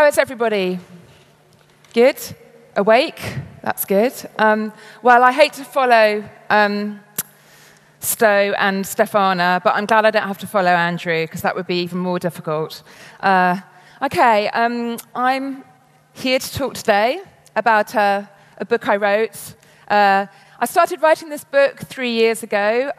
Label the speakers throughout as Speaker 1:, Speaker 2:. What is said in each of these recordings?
Speaker 1: How is everybody? Good? Awake? That's good. Well, I hate to follow Sto and Stefana, but I'm glad I don't have to follow Andrew, because that would be even more difficult. Okay, I'm here to talk today about a book I wrote. I started writing this book 3 years ago.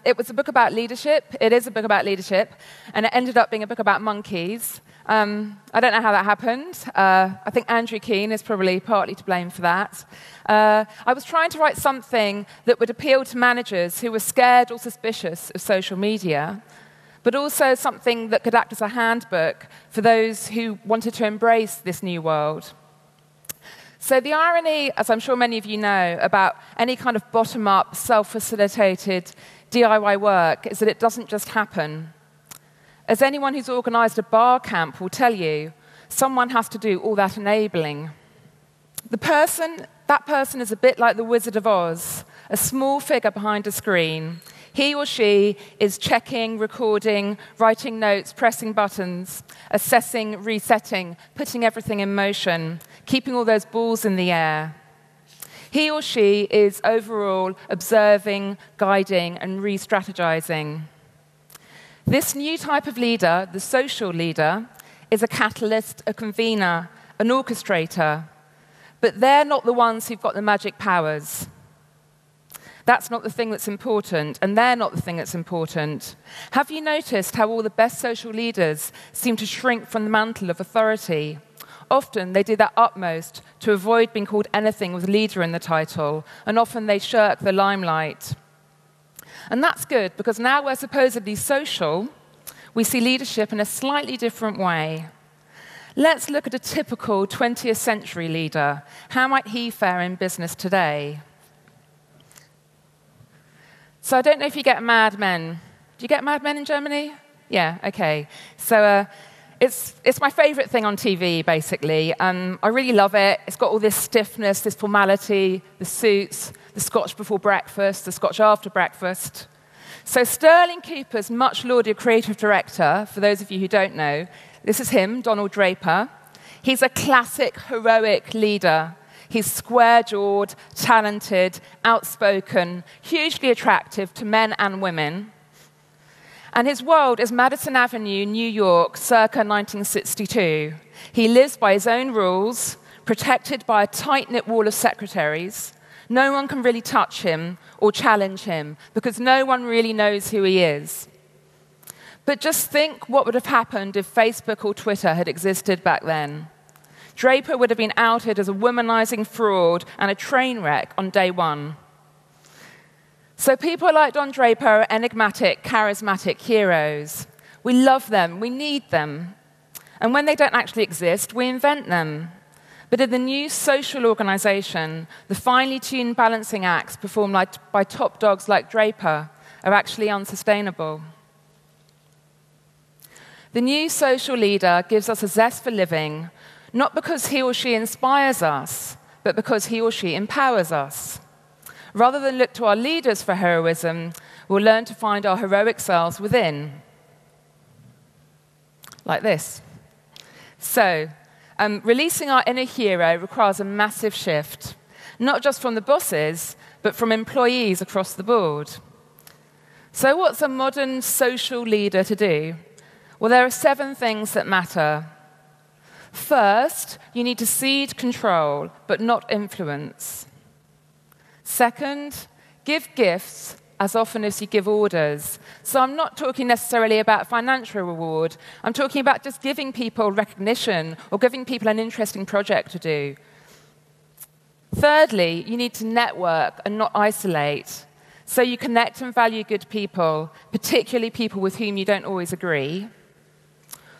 Speaker 1: It was a book about leadership. It is a book about leadership, and it ended up being a book about monkeys. I don't know how that happened. I think Andrew Keane is probably partly to blame for that. I was trying to write something that would appeal to managers who were scared or suspicious of social media, but also something that could act as a handbook for those who wanted to embrace this new world. So the irony, as I'm sure many of you know, about any kind of bottom-up, self-facilitated DIY work is that it doesn't just happen. As anyone who's organized a bar camp will tell you, someone has to do all that enabling. That person is a bit like the Wizard of Oz, a small figure behind a screen. He or she is checking, recording, writing notes, pressing buttons, assessing, resetting, putting everything in motion, keeping all those balls in the air. He or she is overall observing, guiding, and re-strategizing. This new type of leader, the social leader, is a catalyst, a convener, an orchestrator. But they're not the ones who've got the magic powers. That's not the thing that's important, and they're not the thing that's important. Have you noticed how all the best social leaders seem to shrink from the mantle of authority? Often they do their utmost to avoid being called anything with leader in the title, and often they shirk the limelight. And that's good, because now we're supposedly social, we see leadership in a slightly different way. Let's look at a typical 20th century leader. How might he fare in business today? So I don't know if you get Mad Men. Do you get Mad Men in Germany? Yeah, okay. So it's my favorite thing on TV, basically. I really love it. It's got all this stiffness, this formality, the suits, the Scotch before breakfast, the Scotch after breakfast. So Sterling Cooper's much lauded creative director, for those of you who don't know, this is him, Donald Draper. He's a classic heroic leader. He's square-jawed, talented, outspoken, hugely attractive to men and women. And his world is Madison Avenue, New York, circa 1962. He lives by his own rules, protected by a tight-knit wall of secretaries. No one can really touch him or challenge him, because no one really knows who he is. But just think what would have happened if Facebook or Twitter had existed back then. Draper would have been outed as a womanizing fraud and a train wreck on day one. So people like Don Draper are enigmatic, charismatic heroes. We love them, we need them. And when they don't actually exist, we invent them. But in the new social organization, the finely tuned balancing acts performed by top dogs like Draper are actually unsustainable. The new social leader gives us a zest for living, not because he or she inspires us, but because he or she empowers us. Rather than look to our leaders for heroism, we'll learn to find our heroic selves within. Like this. So, releasing our inner hero requires a massive shift, not just from the bosses, but from employees across the board. So what's a modern social leader to do? Well, there are 7 things that matter. First, you need to cede control, but not influence. Second, give gifts as often as you give orders. So I'm not talking necessarily about financial reward. I'm talking about just giving people recognition or giving people an interesting project to do. Thirdly, you need to network and not isolate. So you connect and value good people, particularly people with whom you don't always agree.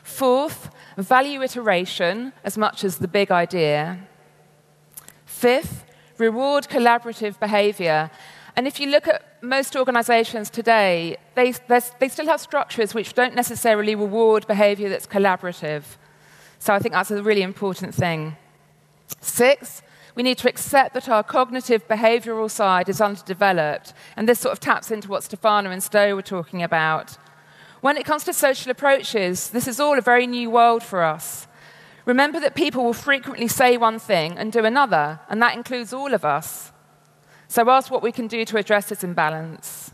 Speaker 1: Fourth, value iteration as much as the big idea. Fifth, reward collaborative behavior. And if you look at most organizations today, they still have structures which don't necessarily reward behavior that's collaborative. So I think that's a really important thing. 6, we need to accept that our cognitive behavioral side is underdeveloped. And this sort of taps into what Stefana and Sto were talking about. When it comes to social approaches, this is all a very new world for us. Remember that people will frequently say one thing and do another, and that includes all of us. So ask what we can do to address this imbalance.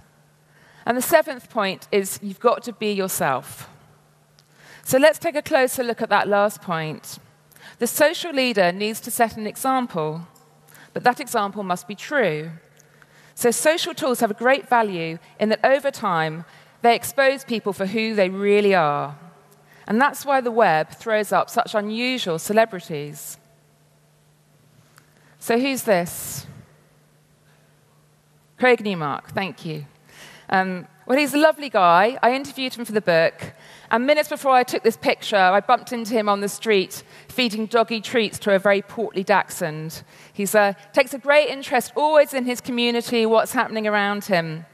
Speaker 1: And the seventh point is you've got to be yourself. So let's take a closer look at that last point. The social leader needs to set an example, but that example must be true. So social tools have a great value in that over time, they expose people for who they really are. And that's why the web throws up such unusual celebrities. So who's this? Craig Newmark, thank you. Well, he's a lovely guy. I interviewed him for the book. And minutes before I took this picture, I bumped into him on the street, feeding doggy treats to a very portly dachshund. He takes a great interest always in his community, what's happening around him.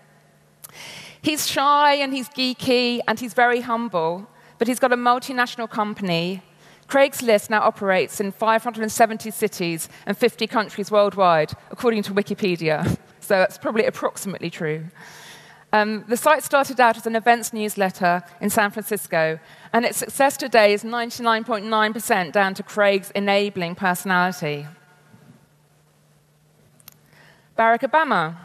Speaker 1: He's shy and he's geeky and he's very humble, but he's got a multinational company. Craig's List now operates in 570 cities and 50 countries worldwide, according to Wikipedia. So that's probably approximately true. The site started out as an events newsletter in San Francisco, and its success today is 99.9% down to Craig's enabling personality. Barack Obama.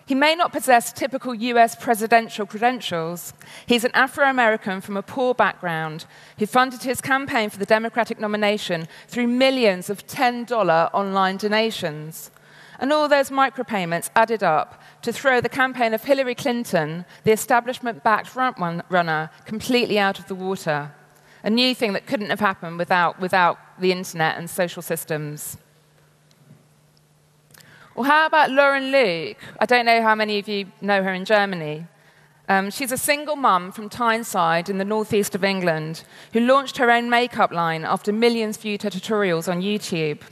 Speaker 1: He may not possess typical US presidential credentials. He's an Afro-American from a poor background who funded his campaign for the Democratic nomination through millions of $10 online donations. And all those micropayments added up to throw the campaign of Hillary Clinton, the establishment-backed front-runner, completely out of the water. A new thing that couldn't have happened without the internet and social systems. Well, how about Lauren Luke? I don't know how many of you know her in Germany. She's a single mum from Tyneside in the northeast of England who launched her own makeup line after millions viewed her tutorials on YouTube.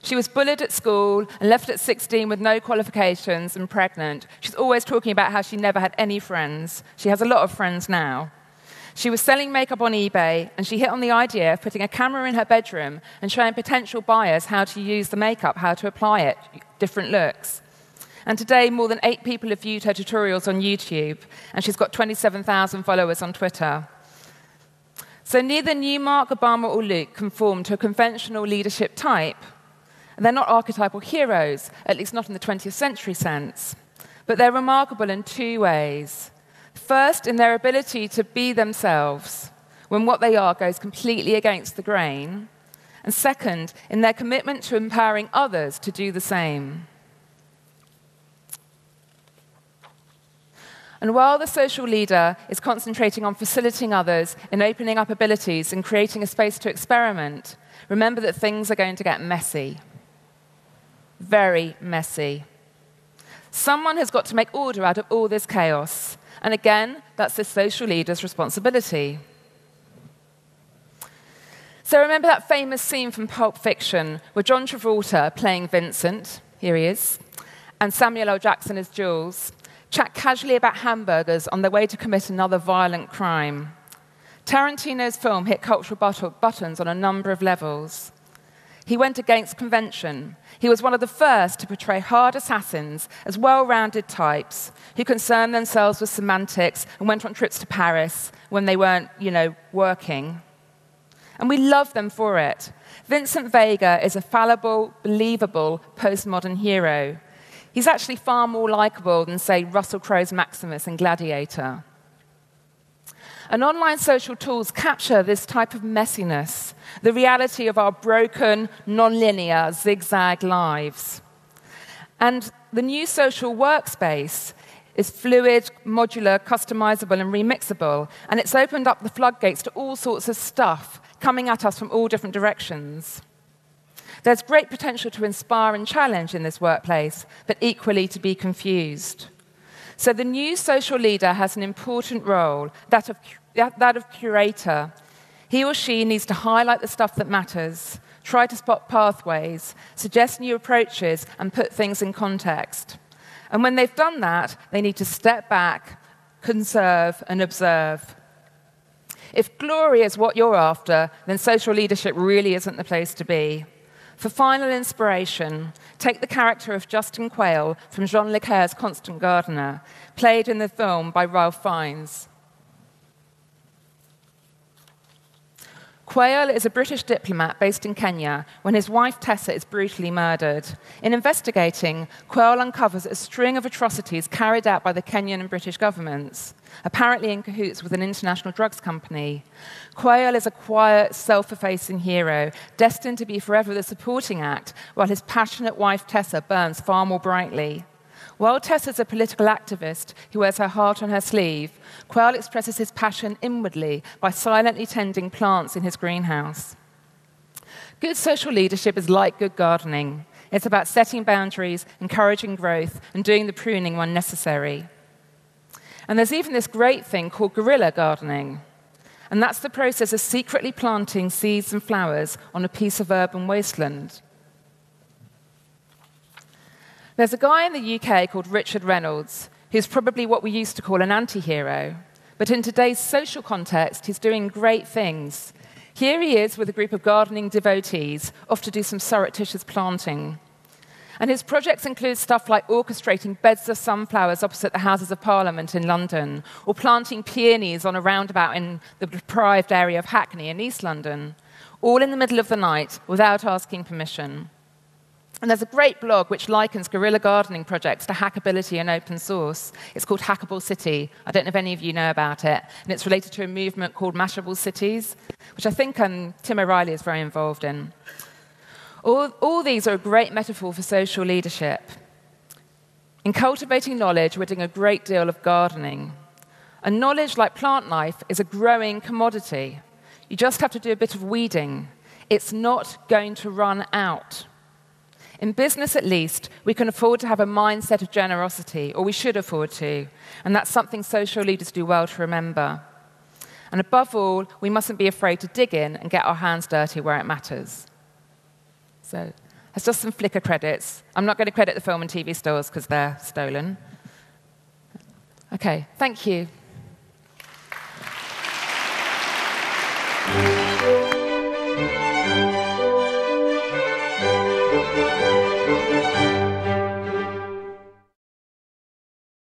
Speaker 1: She was bullied at school and left at 16 with no qualifications and pregnant. She's always talking about how she never had any friends. She has a lot of friends now. She was selling makeup on eBay, and she hit on the idea of putting a camera in her bedroom and showing potential buyers how to use the makeup, how to apply it, different looks. And today, more than 8 people have viewed her tutorials on YouTube, and she's got 27,000 followers on Twitter. So neither Newmark, Obama, or Luke conform to a conventional leadership type. And they're not archetypal heroes, at least not in the 20th century sense. But they're remarkable in 2 ways. First, in their ability to be themselves when what they are goes completely against the grain. And second, in their commitment to empowering others to do the same. And while the social leader is concentrating on facilitating others in opening up abilities and creating a space to experiment, remember that things are going to get messy. Very messy. Someone has got to make order out of all this chaos. And again, that's the social leader's responsibility. So remember that famous scene from Pulp Fiction where John Travolta, playing Vincent, here he is, and Samuel L. Jackson as Jules, chat casually about hamburgers on their way to commit another violent crime. Tarantino's film hit cultural buttons on a number of levels. He went against convention. He was one of the first to portray hard assassins as well-rounded types who concerned themselves with semantics and went on trips to Paris when they weren't, working. And we love them for it. Vincent Vega is a fallible, believable, postmodern hero. He's actually far more likable than, say, Russell Crowe's Maximus in Gladiator. And online social tools capture this type of messiness, the reality of our broken, non-linear, zigzag lives. And the new social workspace is fluid, modular, customizable, and remixable, and it's opened up the floodgates to all sorts of stuff coming at us from all different directions. There's great potential to inspire and challenge in this workplace, but equally to be confused. So the new social leader has an important role, that of curator. He or she needs to highlight the stuff that matters, try to spot pathways, suggest new approaches, and put things in context. And when they've done that, they need to step back, conserve, and observe. If glory is what you're after, then social leadership really isn't the place to be. For final inspiration, take the character of Justin Quayle from Jean Le Carre's Constant Gardener, played in the film by Ralph Fiennes. Quayle is a British diplomat based in Kenya when his wife Tessa is brutally murdered. In investigating, Quayle uncovers a string of atrocities carried out by the Kenyan and British governments, apparently in cahoots with an international drugs company. Quayle is a quiet, self-effacing hero, destined to be forever the supporting act, while his passionate wife Tessa burns far more brightly. While Tessa is a political activist who wears her heart on her sleeve, Quayle expresses his passion inwardly by silently tending plants in his greenhouse. Good social leadership is like good gardening. It's about setting boundaries, encouraging growth, and doing the pruning when necessary. And there's even this great thing called guerrilla gardening. And that's the process of secretly planting seeds and flowers on a piece of urban wasteland. There's a guy in the UK called Richard Reynolds, who's probably what we used to call an anti-hero. But in today's social context, he's doing great things. Here he is with a group of gardening devotees, off to do some surreptitious planting. And his projects include stuff like orchestrating beds of sunflowers opposite the Houses of Parliament in London, or planting peonies on a roundabout in the deprived area of Hackney in East London, all in the middle of the night without asking permission. And there's a great blog which likens guerrilla gardening projects to hackability and open source. It's called Hackable City. I don't know if any of you know about it. And it's related to a movement called Mashable Cities, which I think Tim O'Reilly is very involved in. All these are a great metaphor for social leadership. In cultivating knowledge, we're doing a great deal of gardening. And knowledge, like plant life, is a growing commodity. You just have to do a bit of weeding. It's not going to run out. In business, at least, we can afford to have a mindset of generosity, or we should afford to, and that's something social leaders do well to remember. And above all, we mustn't be afraid to dig in and get our hands dirty where it matters. So that's just some Flickr credits. I'm not going to credit the film and TV stores because they're stolen. Okay, thank you.